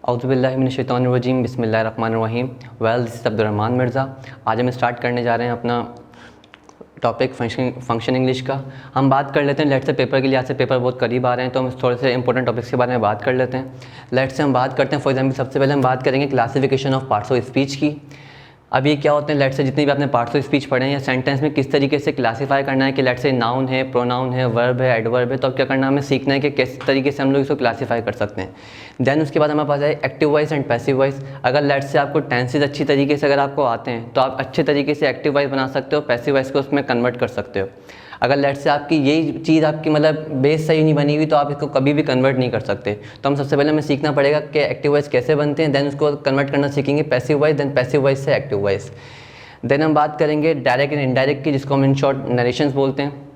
औज़ुबिल्लाहिमिनश्शैतानिर्रजीम बिस्मिल्लाहिर्रहमानिर्रहीम। This is Abdurrahman Mirza. आज हम स्टार्ट करने जा रहे हैं अपना टॉपिक फंक्शन इंग्लिश का। हम बात कर लेते हैं लेट्स से पेपर के लिए, आज से पेपर बहुत करीब आ रहे हैं तो हम थोड़े से इंपॉर्टेंट टॉपिक्स के बारे में बात कर लेते हैं। लेट्स से हम बात करते हैं, फॉर एग्जाम्पल सबसे पहले हम बात करेंगे classification of parts of speech की। अब ये क्या होते हैं, लेट्स से जितनी भी आपने पार्ट्स ऑफ स्पीच पढ़े हैं या सेंटेंस में किस तरीके से क्लासीफाई करना है कि लेट्स से नाउन है, प्रोनाउन है, वर्ब है, एडवर्ब है, तो अब क्या करना है, हमें सीखना है कि किस तरीके से हम लोग इसको क्लासीफाई कर सकते हैं। देन उसके बाद हमारे पास है active voice and passive voice. अगर लेट्स से आपको टेंसेज अच्छी तरीके से अगर आपको आते हैं तो आप अच्छे तरीके से एक्टिव वॉइस बना सकते हो, पैसिव वॉइस को उसमें कन्वर्ट कर सकते हो। अगर लेट्स से आपकी यही चीज़ आपकी मतलब बेस सही नहीं बनी हुई तो आप इसको कभी भी कन्वर्ट नहीं कर सकते। तो हम सबसे पहले हमें सीखना पड़ेगा कि एक्टिव वॉइस कैसे बनते हैं, देन उसको कन्वर्ट करना सीखेंगे passive voice, then passive voice से एक्टिव वॉइस। देन हम बात करेंगे डायरेक्ट एंड इनडायरेक्ट की, जिसको हम इन शॉर्ट नरेशंस बोलते हैं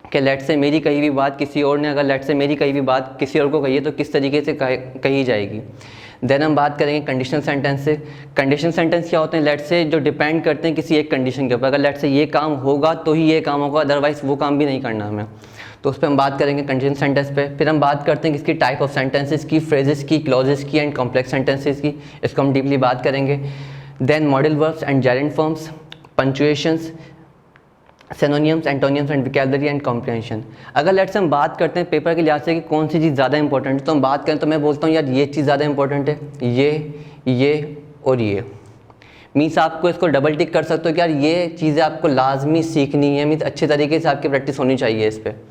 कि लेट्स से मेरी कही हुई बात किसी और ने, अगर लेट्स से मेरी कही हुई बात किसी और को कही है तो किस तरीके से कही जाएगी। देन हम बात करेंगे कंडीशनल सेंटेंस से। कंडीशनल सेंटेंस क्या होते हैं, लेट्स से जो डिपेंड करते हैं किसी एक कंडीशन के ऊपर। अगर लेट्स से ये काम होगा तो ही ये काम होगा, अदरवाइज वो काम भी नहीं करना हमें, तो उस पर हम बात करेंगे कंडीशनल सेंटेंस पे। फिर हम बात करते हैं किसकी टाइप ऑफ सेंटेंसेस की, फ्रेजेस की, क्लॉजेस की एंड कॉम्प्लेक्स सेंटेंसेस की, इसको हम डीपली बात करेंगे। Then modal verbs and gerund forms, punctuations, synonyms, antonyms and vocabulary and comprehension. अगर लेट्स हम बात करते हैं पेपर के लिहाज से कि कौन सी चीज़ ज़्यादा इंपॉर्टेंट है, तो हम बात करें तो मैं बोलता हूँ यार ये चीज़ ज़्यादा इंपॉर्टेंट है, ये और ये। मीन्स आपको इसको डबल टिक कर सकते हो कि यार ये चीज़ें आपको लाजमी सीखनी है, मीन्स अच्छे तरीके से आपकी प्रैक्टिस होनी चाहिए इस पर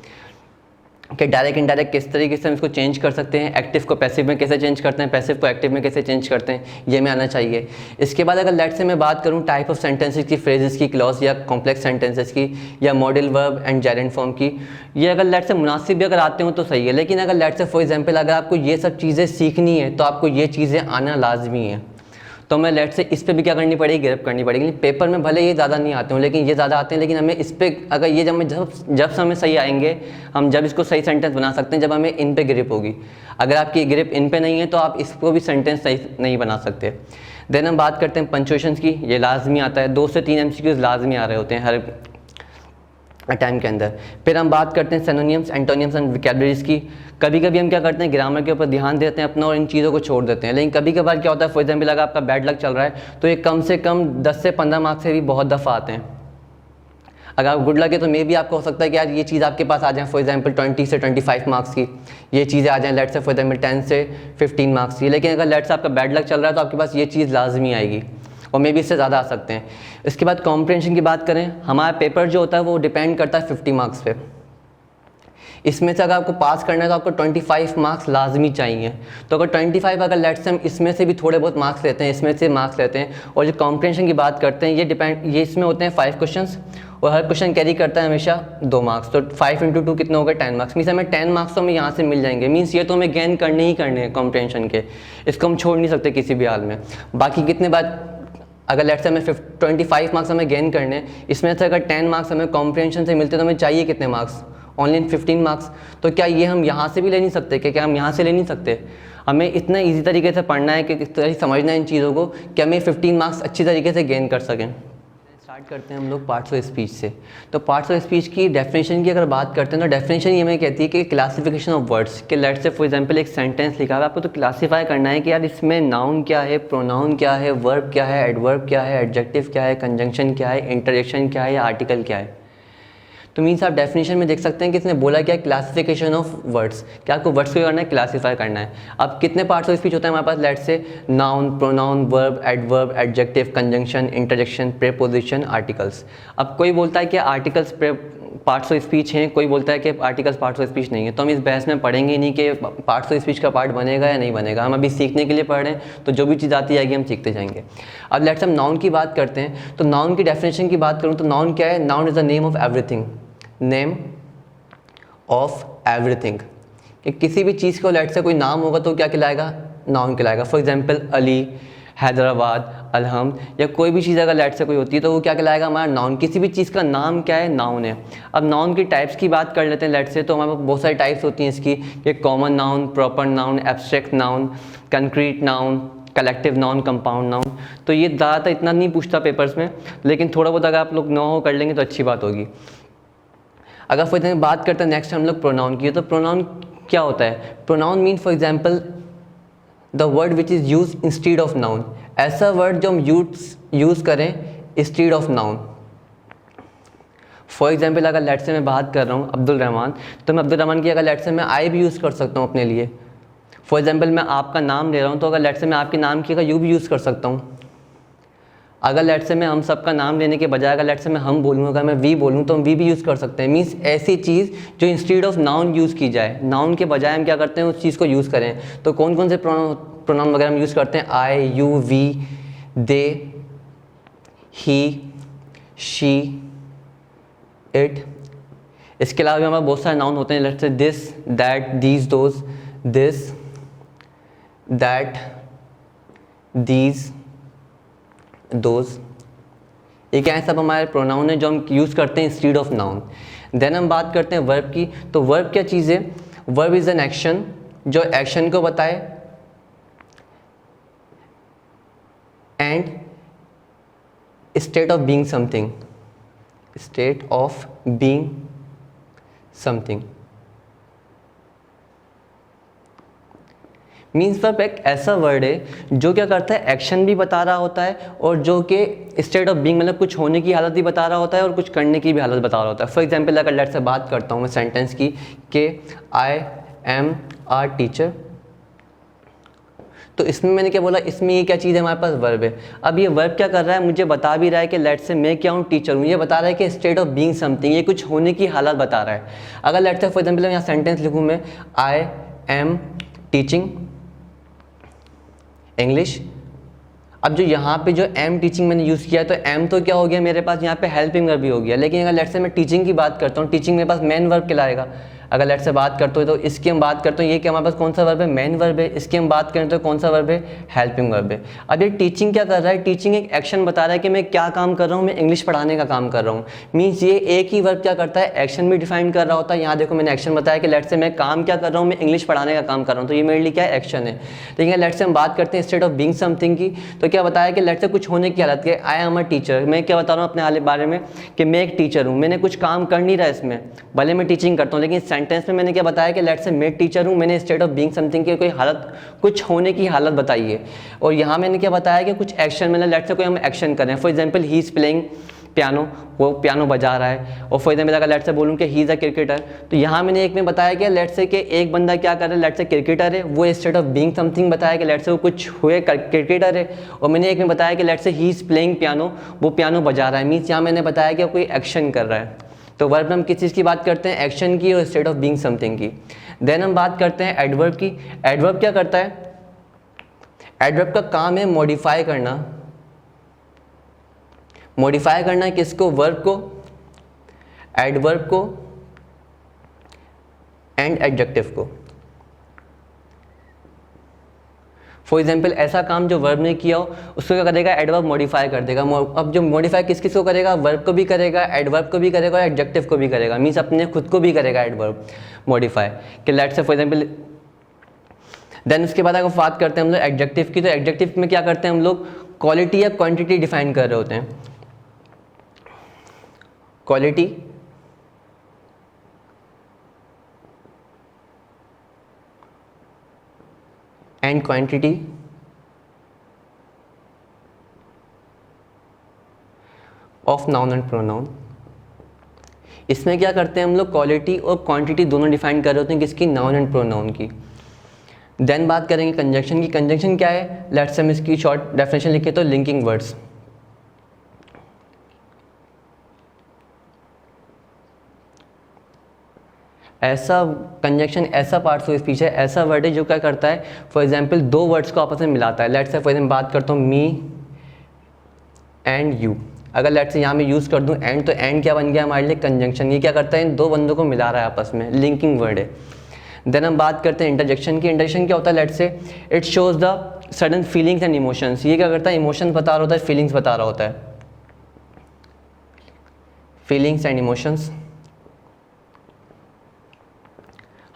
कि डायरेक्ट इनडायरेक्ट किस तरीके से हम इसको चेंज कर सकते हैं, एक्टिव को पैसिव में कैसे चेंज करते हैं, पैसिव को एक्टिव में कैसे चेंज करते हैं, ये में आना चाहिए। इसके बाद अगर लेट्स से मैं बात करूं टाइप ऑफ सेंटेंसेस की, फ्रेजेस की, क्लॉज या कॉम्प्लेक्स सेंटेंसेस की, या modal verb and Geraint form की, ये अगर लेट्स से मुनासिब भी अगर आते हो तो सही है। लेकिन अगर लेट्स से फॉर एग्जाम्पल अगर आपको ये सब चीज़ें सीखनी है तो आपको ये चीज़ें आना लाजमी है। तो हमें लेट्स से इस पे भी क्या करनी पड़ेगी, ग्रिप करनी पड़ेगी। पेपर में भले ये ज़्यादा नहीं आते हो लेकिन ये ज़्यादा आते हैं, लेकिन हमें इस पे अगर ये जब हमें सही आएंगे, हम जब इसको सही सेंटेंस बना सकते हैं जब हमें इन पे ग्रिप होगी। अगर आपकी ग्रिप इन पे नहीं है तो आप इसको भी सेंटेंस सही नहीं बना सकते। देन हम बात करते हैं पंक्चुएशंस की, ये लाजमी आता है, 2 से 3 MCQs लाजमी आ रहे होते हैं हर टाइम के अंदर। फिर हम बात करते हैं सिनोनिम्स, एंटोनिम्स एंड वोकैबुलरीज की। कभी कभी हम क्या करते हैं, ग्रामर के ऊपर ध्यान देते हैं अपना और इन चीज़ों को छोड़ देते हैं। लेकिन कभी कभार क्या होता है, फॉर एग्जाम्पल अगर आपका बैड लक चल रहा है तो ये कम से कम 10 से 15 मार्क्स से भी बहुत दफ़ा आते हैं। अगर आप गुड लक है तो मे भी आपको हो सकता है कि यार ये चीज़ आपके पास आ जाए, फॉर एग्जाम्पल 20 से 25 मार्क्स की ये चीज़ें आ जाएँ, लेट्स से फॉर एग्जाम्पल 10 से 15 मार्क्स की। लेकिन अगर लेट्स आपका बैड लक चल रहा है तो आपके पास ये चीज़ लाजमी आएगी और मे भी इससे ज़्यादा आ सकते हैं। इसके बाद कॉम्प्रिहेंशन की बात करें, हमारा पेपर जो होता है वो डिपेंड करता है 50 मार्क्स पे। इसमें से अगर आपको पास करना है तो आपको 25 मार्क्स लाजमी चाहिए। तो अगर 25 अगर लेट्स से हम इसमें से भी थोड़े बहुत मार्क्स लेते हैं, इसमें से मार्क्स लेते हैं, और जो कॉम्प्रिहेंशन की बात करते हैं ये इसमें होते हैं 5 क्वेश्चंस और हर क्वेश्चन कैरी करता है हमेशा 2 मार्क्स। तो 5 × 2 कितने हो गए, 10 मार्क्स। मीन्स हमें 10 मार्क्स तो हमें यहाँ से मिल जाएंगे। मीन्स ये तो हमें गेन करने ही करने हैं कॉम्प्रिहेंशन के, इसको हम छोड़ नहीं सकते किसी भी हाल में। बाकी कितने बार अगर लेट्स से हमें 25 मार्क्स हमें गेन करने, इसमें से अगर 10 मार्क्स हमें कॉम्प्रिहेंशन से मिलते तो हमें चाहिए कितने मार्क्स, ओनली 15 मार्क्स। तो क्या ये हम यहाँ से भी ले नहीं सकते, क्या हम यहाँ से ले नहीं सकते? हमें इतना इजी तरीके से पढ़ना है कि किस तरह से समझना है इन चीज़ों को कि हमें 15 मार्क्स अच्छी तरीके से गेन कर सकें। स्टार्ट करते हैं हम लोग पार्ट्स ऑफ स्पीच से। तो पार्ट्स ऑफ स्पीच की डेफिनेशन की अगर बात करते हैं तो डेफिनेशन ये हमें कहती है कि क्लासिफिकेशन ऑफ वर्ड्स के लेट्स से फॉर एग्जांपल एक सेंटेंस लिखा है, आपको तो क्लासीफाई करना है कि यार इसमें नाउन क्या है, प्रोनाउन क्या है, वर्ब क्या है, एडवर्ब क्या है, एडजेक्टिव क्या है, कंजंक्शन क्या है, इंटरजेक्शन क्या है या आर्टिकल क्या है। तो मीन्स आप डेफिनेशन में देख सकते हैं कि इसने बोला क्या, क्लासिफिकेशन ऑफ वर्ड्स, क्या आपको वर्ड्स को करना है, क्लासीफाई करना है। अब कितने पार्ट्स ऑफ स्पीच होता है हमारे पास, let's say noun, pronoun, verb, adverb, adjective, conjunction, interjection, preposition, articles. अब कोई बोलता है कि आर्टिकल्स पार्ट्स ऑफ स्पीच हैं, कोई बोलता है कि आर्टिकल्स पार्ट्स ऑफ स्पीच नहीं है। तो हम इस बहस में पढ़ेंगे ही नहीं कि पार्ट्स ऑफ स्पीच का पार्ट बनेगा या नहीं बनेगा। हम अभी सीखने के लिए पढ़ रहे हैं तो जो भी चीज़ आती जाएगी हम सीखते जाएंगे। अब लेट्स हम नाउन की बात करते हैं। तो नाउन की डेफिनेशन की बात करूँ तो नाउन क्या है, noun is the name of everything, name of everything. कि किसी भी चीज़ को लेट से कोई नाम होगा तो क्या कहलाएगा, नाउन कहलाएगा। फॉर एग्जांपल अली, हैदराबाद, अलहम्द, या कोई भी चीज़ अगर लेट से कोई होती है तो वो क्या कहलाएगा, हमारा नाउन। किसी भी चीज़ का नाम क्या है, नाउन है। अब नाउन की टाइप्स की बात कर लेते हैं लेट से। तो हमारे पास बहुत सारी टाइप्स होती हैं इसकी, कि common noun, proper noun, abstract noun, concrete noun, collective noun, compound noun. तो ये ज़्यादातर इतना नहीं पूछता पेपर्स में, लेकिन थोड़ा बहुत अगर आप लोग नो हो कर लेंगे तो अच्छी बात होगी। अगर फॉर एग्जाम्पल बात करते हैं नेक्स्ट हम लोग प्रोनाउन की, तो प्रोनाउन क्या होता है। Pronoun mean for example the word which is use instead of noun, ऐसा वर्ड जो हम यूज़ करें instead of noun. For example अगर लेट से मैं बात कर रहा हूँ अब्दुल रहमान, तो मैं अब्दुल रहमान की अगर लेट से मैं आई भी यूज़ कर सकता हूँ अपने लिए। फॉर एग्जाम्पल मैं आपका नाम ले रहा हूँ, तो अगर लेट से मैं आपके नाम की अगर यू भी यूज़ कर सकता हूँ। अगर लेट से मैं हम सबका नाम लेने के बजाय अगर लेट से मैं हम बोलूँ, अगर मैं वी बोलूँ तो हम वी भी यूज़ कर सकते हैं। मीन्स ऐसी चीज़ जो इंस्टीड ऑफ नाउन यूज़ की जाए, नाउन के बजाय हम क्या करते हैं उस चीज़ को यूज़ करें। तो कौन कौन से प्रोनाउन वगैरह हम यूज़ करते हैं? I, you, we, they, he, she, it. इसके अलावा भी हमारे बहुत सारे नाउन होते हैं, let's say this, that, these, those, this, that, these, those. ये क्या है? सब हमारे प्रोनाउन है जो हम यूज़ करते हैं इंस्टीड ऑफ नाउन। देन हम बात करते हैं वर्ब की। तो वर्ब क्या चीज़ है? वर्ब इज़ एन एक्शन जो एक्शन को बताए and state of being something, state of being something. Means verb एक ऐसा वर्ड है जो क्या करता है, एक्शन भी बता रहा होता है और जो कि स्टेट ऑफ बीइंग मतलब कुछ होने की हालत भी बता रहा होता है और कुछ करने की भी हालत बता रहा होता है। फॉर एग्जाम्पल अगर लेट से बात करता हूँ मैं सेंटेंस की कि आई एम आ टीचर, तो इसमें मैंने क्या बोला, इसमें ये क्या चीज़ है? हमारे पास वर्ब है। अब ये वर्ब क्या कर रहा है? मुझे बता भी रहा है कि लेट से मैं क्या हूँ, टीचर हूँ। ये बता रहा है कि स्टेट ऑफ बीइंग समथिंग, ये कुछ होने की हालत बता रहा है। अगर लेट से फॉर एग्जाम्पल यहाँ सेंटेंस लिखूँ मैं, आई एम टीचिंग इंग्लिश। अब जो यहाँ पे जो एम टीचिंग मैंने यूज़ किया है, तो एम तो क्या हो गया मेरे पास यहाँ पे हेल्पिंग वर्ब भी हो गया। लेकिन अगर लेट से मैं टीचिंग की बात करता हूँ, टीचिंग मेरे पास मेन वर्ब कहलाएगा। अगर लेट से बात करते हो तो इसकी हम बात करते हैं, ये क्या हमारे पास कौन सा वर्ब है? मेन वर्ब है। इसकी हम बात करें तो कौन सा वर्ब है? हेल्पिंग वर्ब है। अब ये टीचिंग क्या कर रहा है? टीचिंग एक एक्शन बता रहा है कि मैं क्या काम कर रहा हूँ, मैं इंग्लिश पढ़ाने का काम कर रहा हूँ। मीन्स ये एक ही वर्ब क्या करता है? एक्शन भी डिफाइन कर रहा होता है। यहाँ देखो मैंने एक्शन बताया कि लेट से मैं काम क्या कर रहा हूँ, मैं इंग्लिश पढ़ाने का काम कर रहा हूँ, तो ये मेरे लिए क्या है? एक्शन है। लेकिन लेट से हम बात करते हैं स्टेट ऑफ बीइंग समथिंग की, तो क्या बताया कि लेट से कुछ होने की हालत के, आई एम अ टीचर। मैं क्या बता रहा हूँ अपने बारे में कि मैं एक टीचर हूँ, मैंने कुछ काम कर नहीं रहा इसमें, भले मैं टीचिंग करता हूँ, लेकिन सेंटेंस में मैंने क्या बताया कि लेट से मैं टीचर हूँ, मैंने स्टेट ऑफ बीइंग समथिंग की कोई हालत, कुछ होने की हालत बताई है। और यहाँ मैंने क्या बताया कि कुछ एक्शन, मतलब लेट से कोई हम एक्शन करें। For example he is playing piano, वो पियानो बजा रहा है। और फॉर एग्जाम्पल अगर लेट से बोलूँ कि ही इज़ अ क्रिकेटर, तो यहाँ मैंने एक में बताया कि लेट से कि एक बंदा क्या कर रहा है, लेट से क्रिकेटर है, वो स्टेट ऑफ बीइंग समथिंग बताया कि लेट से वो कुछ हुए क्रिकेटर है। और मैंने एक में बताया कि लेट से ही इज़ प्लेइंग पियानो, वो पियानो बजा रहा है। मीन्स यहाँ मैंने बताया कि कोई एक्शन कर रहा है। तो वर्ब में हम किस चीज़ की बात करते हैं? एक्शन की और स्टेट ऑफ बीइंग समथिंग की। देन हम बात करते हैं एडवर्ब की। एडवर्ब क्या करता है? एडवर्ब का काम है मॉडिफाई करना। मॉडिफाई करना है किसको? वर्ब को, एडवर्ब को एंड एडजेक्टिव को। फॉर एग्जाम्पल ऐसा काम जो वर्ब ने किया हो उसको क्या करेगा? एडवर्ब मॉडिफाई कर देगा। अब जो मॉडिफाई किस किस को करेगा? वर्ब को भी करेगा, एडवर्ब को भी करेगा और एडजेक्टिव को भी करेगा। मीन्स अपने खुद को भी करेगा एडवर्ब मॉडिफाई कि लेट से फॉर एग्जाम्पल। देन उसके बाद अगर बात करते हैं हम लोग एडजेक्टिव की, तो एडजेक्टिव में क्या करते हैं हम लोग? क्वालिटी या क्वांटिटी डिफाइन कर रहे होते हैं। Quality and quantity of noun and pronoun. इसमें क्या करते हैं हम लोग? क्वालिटी और क्वांटिटी दोनों डिफाइन कर रहे होते हैं किसकी? नाउन एंड प्रोनाउन की। देन बात करेंगे कंजंक्शन की। कंजंक्शन क्या है? लेट्स हम इसकी शॉर्ट डेफिनेशन लिखे तो लिंकिंग वर्ड्स। ऐसा कंजंक्शन ऐसा पार्ट्स ऑफ स्पीच है, ऐसा वर्ड है जो क्या करता है? फॉर एग्जाम्पल दो वर्ड्स को आपस में मिलाता है। लेट्स से फॉर एग्जाम्पल बात करता हूँ मी एंड यू। अगर लेट्स से यहाँ मैं यूज़ कर दूँ एंड, तो एंड क्या बन गया हमारे लिए? कंजंक्शन। ये क्या करता है? इन दो बंदों को मिला रहा है आपस में, लिंकिंग वर्ड है। देन हम बात करते हैं इंटरजेक्शन की। इंटरजेक्शन क्या होता है? Let's say it shows the sudden feelings and emotions. ये क्या करता है? इमोशंस बता रहा होता है, फीलिंग्स बता रहा होता है। Feelings and emotions.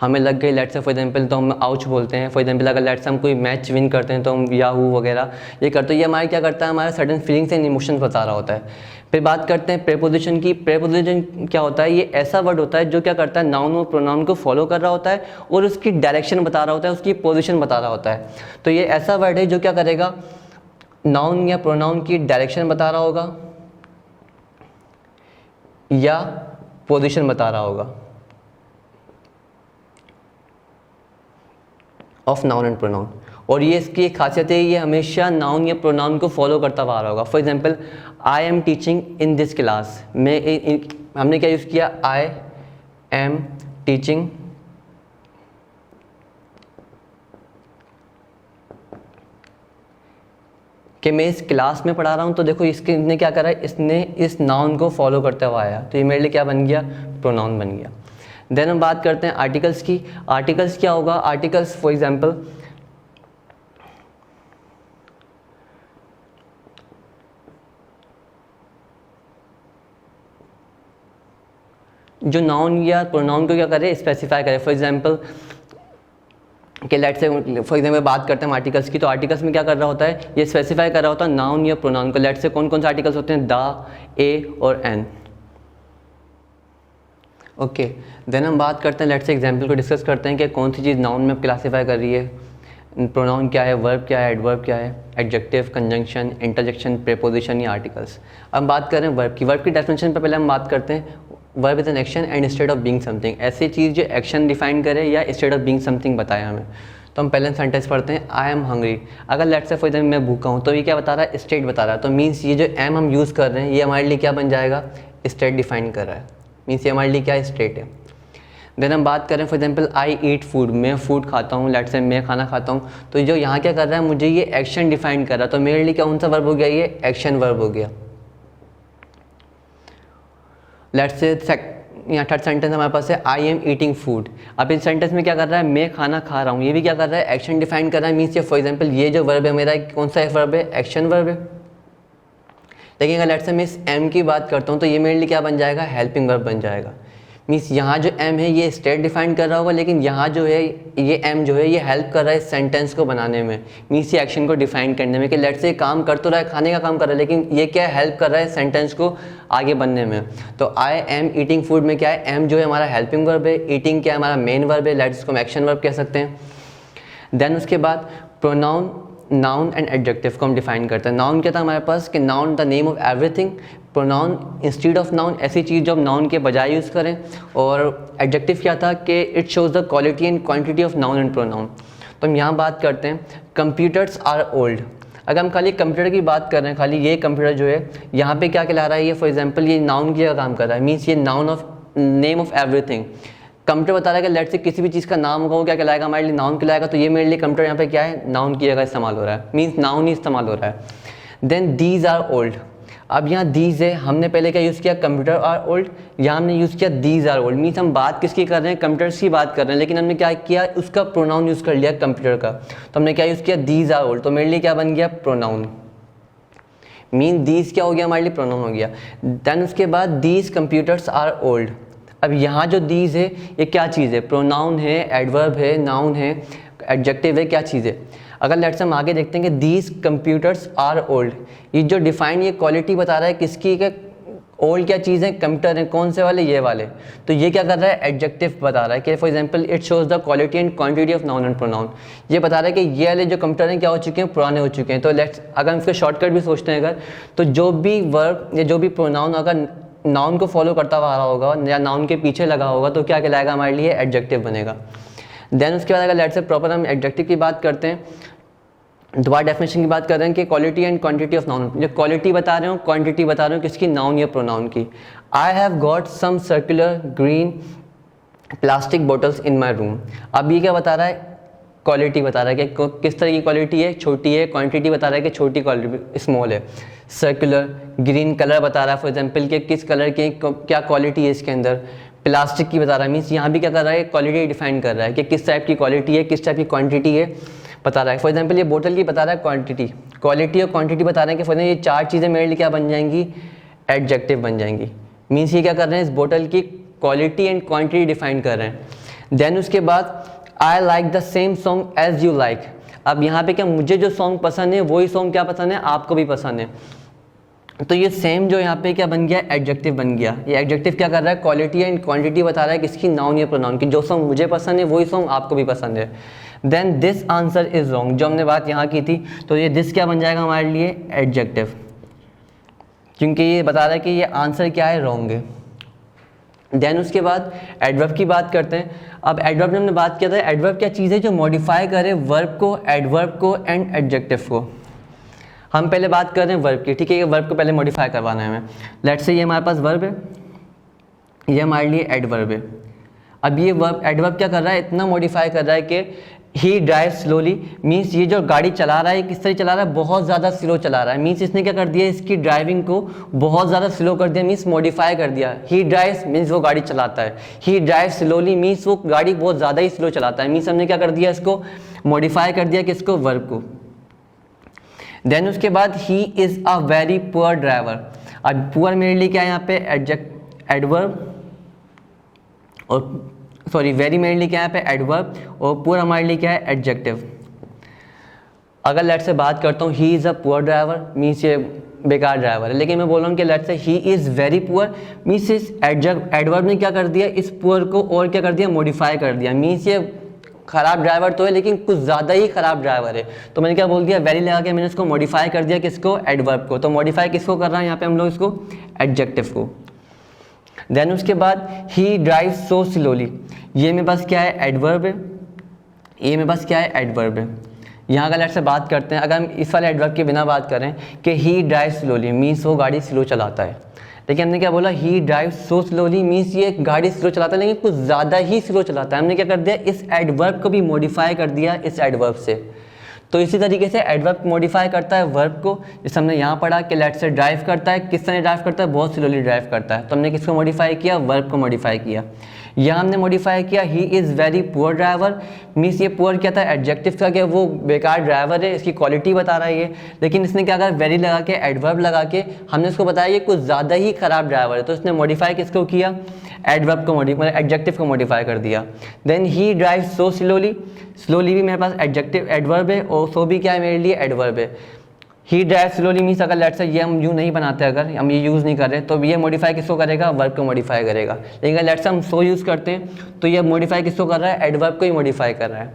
हमें लग गई लेट्स से फॉर एग्जांपल, तो हम आउच बोलते हैं। फॉर एग्जांपल अगर लेट्स हम कोई मैच विन करते हैं तो हम याहू वगैरह ये करते हैं। ये हमारे क्या करता है, हमारा सडन फीलिंग्स एंड इमोशंस बता रहा होता है। फिर बात करते हैं प्रीपोजिशन की। प्रीपोजिशन क्या होता है, ये ऐसा वर्ड होता है जो क्या करता है, नाउन और प्रोनाउन को फॉलो कर रहा होता है और उसकी डायरेक्शन बता रहा होता है, उसकी पोजीशन बता रहा होता है। तो ये ऐसा वर्ड है जो क्या करेगा, नाउन या प्रोनाउन की डायरेक्शन बता रहा होगा या पोजीशन बता रहा होगा ऑफ नाउन एंड प्रोनाउन। और ये इसकी एक खासियत है, ये हमेशा नाउन या प्रोनाउन को फॉलो करता हुआ आ रहा होगा। For example, I am teaching in this class, हमने क्या यूज़ किया, आई एम टीचिंग कि मैं इस क्लास में पढ़ा रहा हूँ। तो देखो इसने क्या करा है, इसने इस नाउन को फॉलो करते हुआ आया, तो ये मेरे लिए क्या बन गया, प्रोनाउन बन गया। देन हम बात करते हैं आर्टिकल्स की। आर्टिकल्स क्या होगा, आर्टिकल्स फॉर एग्जांपल जो नाउन या प्रोनाउन को क्या करे, स्पेसिफाई करे। फॉर एग्जांपल कि लेट्स से फॉर एग्जांपल बात करते हैं आर्टिकल्स की, तो आर्टिकल्स में क्या कर रहा होता है, ये स्पेसिफाई कर रहा होता है नाउन या प्रोनाउन को। लेट्स से कौन कौन से आर्टिकल्स होते हैं, द, ए और एन। ओके, देन हम बात करते हैं, लेट्स से एग्जांपल को डिस्कस करते हैं कि कौन सी चीज़ नाउन में क्लासीफाई कर रही है, प्रोनाउन क्या है, वर्ब क्या है, एडवर्ब क्या है, एडजेक्टिव, कंजंक्शन, इंटरजेक्शन, प्रीपोजिशन या आर्टिकल्स। अब बात करें वर्ब की। वर्ब की डेफिनेशन पर पहले हम बात करते हैं, verb is an action and state of being something. ऐसी चीज़ जो एक्शन डिफाइन करे या स्टेट ऑफ बीइंग समथिंग बताए हमें। तो हम पहले सेंटेंस पढ़ते हैं, आई एम हंग्री। अगर लेट्स से फॉर एग्जांपल मैं भूखा हूँ, तो ये क्या बता रहा है, स्टेट बता रहा है। तो मीन्स ये जो एम हम यूज़ कर रहे हैं ये हमारे लिए क्या बन जाएगा, स्टेट डिफाइन कर रहा है। मीन्स ये हमारे लिए क्या स्टेट है। देन हम बात करें for example, I eat food, मैं फूड खाता हूँ, लेट्स से मैं खाना खाता हूँ। तो जो यहाँ क्या कर रहा है, मुझे ये एक्शन डिफाइन कर रहा है। तो मेरे लिए क्या कौन सा वर्ब हो गया, ये एक्शन वर्ब हो गया। लेट्स से यहाँ थर्ड सेंटेंस हमारे पास है, आई एम ईटिंग फूड। अब इस सेंटेंस में क्या कर रहा है, मैं खाना खा रहा हूँ। ये भी क्या कर रहा है, एक्शन डिफाइन कर रहा है। मीन्स ये फॉर एग्जांपल ये जो वर्ब है मेरा कौन सा वर्ब है, एक्शन वर्ब है। लेकिन अगर लेट्स से मैं इस एम की बात करता हूँ तो ये मेरे लिए क्या बन जाएगा, हेल्पिंग वर्ब बन जाएगा। मीन्स यहाँ जो एम है ये स्टेट डिफाइन कर रहा होगा, लेकिन यहाँ जो है ये एम जो है ये हेल्प कर रहा है सेंटेंस को बनाने में, मीन्स ये एक्शन को डिफाइन करने में। कि लेट्स से काम कर तो रहा है, खाने का काम कर रहा है, लेकिन ये क्या हेल्प कर रहा है सेंटेंस को आगे बढ़ने में। तो आई एम ईटिंग फूड में क्या है, एम जो है हमारा हेल्पिंग वर्ब है, ईटिंग क्या है हमारा मेन वर्ब है, लेट्स को हम एक्शन वर्ब कह सकते हैं। देन उसके बाद प्रोनाउन, नाउन एंड एडजेक्टिव को हम डिफाइन करते हैं। नाउन क्या था हमारे पास कि noun the name of everything, pronoun instead of noun, ऐसी चीज़ जो हम नाउन के बजाय यूज़ करें। और एडजेक्टिव क्या था कि it shows the quality and quantity of noun and pronoun. तो हम यहाँ बात करते हैं, कंप्यूटर्स आर ओल्ड। अगर हम खाली कंप्यूटर की बात कर रहे हैं, खाली ये कंप्यूटर जो है यहाँ पे क्या कहला रहा है, ये फॉर एग्जांपल ये नाउन की जगह काम कर रहा है। मीन्स ये noun of name of everything. Computer बता रहा है कि लेट्स से किसी भी चीज़ का नाम होगा वो क्या कहलाएगा, हमारे लिए नाउन कहलाएगा। तो ये मेरे लिए कंप्यूटर यहाँ पे क्या है, नाउन की जगह इस्तेमाल हो रहा है, मीन्स नाउन ही इस्तेमाल हो रहा है। Then these are old. अब यहाँ दीज है, हमने पहले क्या यूज़ किया, कंप्यूटर आर ओल्ड, यहाँ हमने यूज़ किया दीज आर ओल्ड। मीन्स हम बात किसकी कर रहे हैं, कंप्यूटर्स की बात कर रहे हैं, लेकिन हमने क्या किया, उसका प्रोनाउन यूज़ कर लिया कंप्यूटर का। तो हमने क्या यूज़ किया, दीज आर ओल्ड। तो मेरे लिए क्या बन गया, प्रोनाउन। मीन दीज क्या हो गया, हमारे लिए प्रोनाउन हो गया। देन उसके बाद दीज कंप्यूटर्स आर ओल्ड। अब यहाँ जो दीज है ये क्या चीज़ है, प्रोनाउन है, एडवर्ब है, नाउन है, एडजेक्टिव है, क्या चीज़ है। अगर लेट्स हम आगे देखते हैं कि दीज कंप्यूटर्स आर ओल्ड, ये जो डिफाइन ये क्वालिटी बता रहा है किसकी, कि ओल्ड क्या चीज़ है, कंप्यूटर है, कौन से वाले, ये वाले। तो ये क्या कर रहा है, एडजेक्टिव बता रहा है कि for example it shows the quality and quantity of noun and pronoun. ये बता रहा है कि ये वाले जो कंप्यूटर हैं क्या हो चुके हैं, पुराने हो चुके हैं। तो लेट्स अगर हम इसके शॉर्टकट भी सोचते हैं अगर, तो जो भी वर्ब या जो भी प्रोनाउन अगर नाउन को फॉलो करता हुआ आ रहा होगा या नाउन के पीछे लगा होगा तो क्या कहलाएगा, हमारे लिए एडजेक्टिव बनेगा। देन उसके बाद अगर लेट्स से प्रॉपर हम एडजेक्टिव की बात करते हैं, दोबारा डेफिनेशन की बात कर रहे हैं कि quality and quantity of noun. जो क्वालिटी बता रहे हो, क्वांटिटी बता रहे हो किसकी, नाउन या प्रोनाउन की। I have got some circular green plastic bottles in my room. अब ये क्या बता रहा है, क्वालिटी बता रहा है कि किस तरह की क्वालिटी है, छोटी है। क्वांटिटी बता रहा है कि छोटी क्वालिटी, स्मॉल है। सर्कुलर, ग्रीन कलर बता रहा है फॉर एग्जांपल कि किस कलर की क्या क्वालिटी है इसके अंदर। प्लास्टिक की बता रहा है, मीन्स यहाँ भी क्या कर रहा है, क्वालिटी डिफाइन कर रहा है कि किस टाइप की क्वालिटी है, किस टाइप की क्वांटिटी है बता रहा है। फॉर एग्जांपल ये बोतल की बता रहा है क्वांटिटी, क्वालिटी और क्वांटिटी बता रहे हैं कि फॉर एग्जांपल ये चार चीज़ें मेरे लिए क्या बन जाएंगी, एडजेक्टिव बन जाएंगी। मीन्स ये क्या कर रहे हैं, इस बोतल की क्वालिटी एंड क्वांटिटी डिफाइन कर रहे हैं। देन उसके बाद I like the same song as you like. अब यहाँ पे क्या, मुझे जो सॉन्ग पसंद है वही सॉन्ग क्या पसंद है, आपको भी पसंद है। तो ये सेम जो यहाँ पे क्या बन गया, एडजेक्टिव बन गया। ये एडजेक्टिव क्या कर रहा है, क्वालिटी एंड क्वांटिटी बता रहा है किसकी, नाउन या प्रोनाउन की। जो सॉन्ग मुझे पसंद है वही सॉन्ग आपको भी पसंद है। Then this answer is wrong, जो हमने बात यहाँ की थी, तो ये दिस क्या बन जाएगा हमारे लिए, एडजेक्टिव, क्योंकि ये बता रहा है कि ये आंसर क्या है, रॉन्ग है। देन उसके बाद एडवर्ब की बात करते हैं। अब एडवर्ब में हमने बात किया था, एडवर्ब क्या चीज़ है जो मॉडिफाई करे वर्ब को, एडवर्ब को एंड एडजेक्टिव को। हम पहले बात कर रहे हैं वर्ब की, ठीक है, ये वर्ब को पहले मॉडिफाई करवाना है हमें। लेट्स से ये हमारे पास वर्ब है, ये हमारे लिए एडवर्ब है। अब ये वर्ब एडवर्ब क्या कर रहा है, इतना मॉडिफाई कर रहा है कि ही ड्राइव स्लोली, मीन्स ये जो गाड़ी चला रहा है किस तरह चला रहा है, बहुत ज़्यादा स्लो चला रहा है। मीन्स इसने क्या कर दिया, इसकी ड्राइविंग को बहुत ज़्यादा स्लो कर दिया, मीन्स मॉडिफाई कर दिया। ही ड्राइव्स मीन्स वो गाड़ी चलाता है, ही ड्राइव स्लोली मीन्स वो गाड़ी बहुत ज़्यादा ही स्लो चलाता है। मीन्स हमने क्या कर दिया, इसको मॉडिफाई कर दिया, किसको, वर्ब को। देन उसके बाद he is a very poor driver. अब पुअर मेरे लिए क्या है यहाँ पे, एडवर्ब, और सॉरी वेरी मेरे लिए क्या है यहाँ पे, एडवर्ब, और पुअर हमारे लिए क्या है, एडजेक्टिव। अगर लेट से बात करता हूँ, he is a poor driver means ये बेकार ड्राइवर है, लेकिन मैं बोल रहा हूँ कि लेट से he is very poor means इस एडवर्ब ने क्या कर दिया, इस पुअर को और क्या कर दिया, मॉडिफाई कर दिया। मीन्स ये खराब ड्राइवर तो है लेकिन कुछ ज़्यादा ही खराब ड्राइवर है। तो मैंने क्या बोल दिया, वेरी लगा के मैंने इसको मॉडिफाई कर दिया, किसको, एडवर्ब को। तो मॉडिफाई किसको कर रहा है यहाँ पे हम लोग, इसको एडजेक्टिव को। देन उसके बाद ही ड्राइव सो स्लोली, ये मेरे पास क्या है, एडवर्ब है, ये मेरे पास क्या है, एडवर्ब है। यहाँ का लेट से बात करते हैं, अगर हम इस वाले एडवर्ब के बिना बात करें कि ही ड्राइव स्लोली मीन्स वो गाड़ी स्लो चलाता है, लेकिन हमने क्या बोला, ही ड्राइव सो स्लोली मीन्स ये गाड़ी स्लो चलाता है लेकिन कुछ ज़्यादा ही स्लो चलाता है। हमने क्या कर दिया, इस एडवर्ब को भी मॉडिफाई कर दिया इस एडवर्ब से। तो इसी तरीके से एडवर्ब मॉडिफाई करता है वर्ब को, जैसे हमने यहाँ पढ़ा कि लेट से ड्राइव करता है, किस तरह ड्राइव करता है, बहुत स्लोली ड्राइव करता है। तो हमने किसको मॉडिफाई किया, वर्ब को मॉडिफाई किया। यहाँ हमने मॉडिफाई किया, he is very poor driver means ये पुअर क्या था, एडजेक्टिव था कि वो बेकार ड्राइवर है, इसकी क्वालिटी बता रहा है ये, लेकिन इसने क्या कहा, वेरी लगा के, एडवर्ब लगा के हमने इसको बताया ये कुछ ज़्यादा ही खराब ड्राइवर है। तो इसने मॉडिफाई किसको किया, एडवर्ब को मतलब एडजेक्टिव को मॉडिफाई कर दिया। Then he drive so slowly, slowly भी मेरे पास एडजेक्टिव एडवर्ब है और सो भी क्या है मेरे लिए, एडवर्ब है। ही ड्राइव स्लोली मीन्स अगर लेट से ये हम यूँ नहीं बनाते, अगर हम ये यूज़ नहीं कर रहे तो ये मॉडिफाई किसको करेगा, वर्ब को मॉडिफाई करेगा। लेकिन लेट से हम सो यूज़ करते हैं तो ये मॉडिफाई किसको कर रहा है, एडवर्ब को ही मॉडिफाई कर रहा है।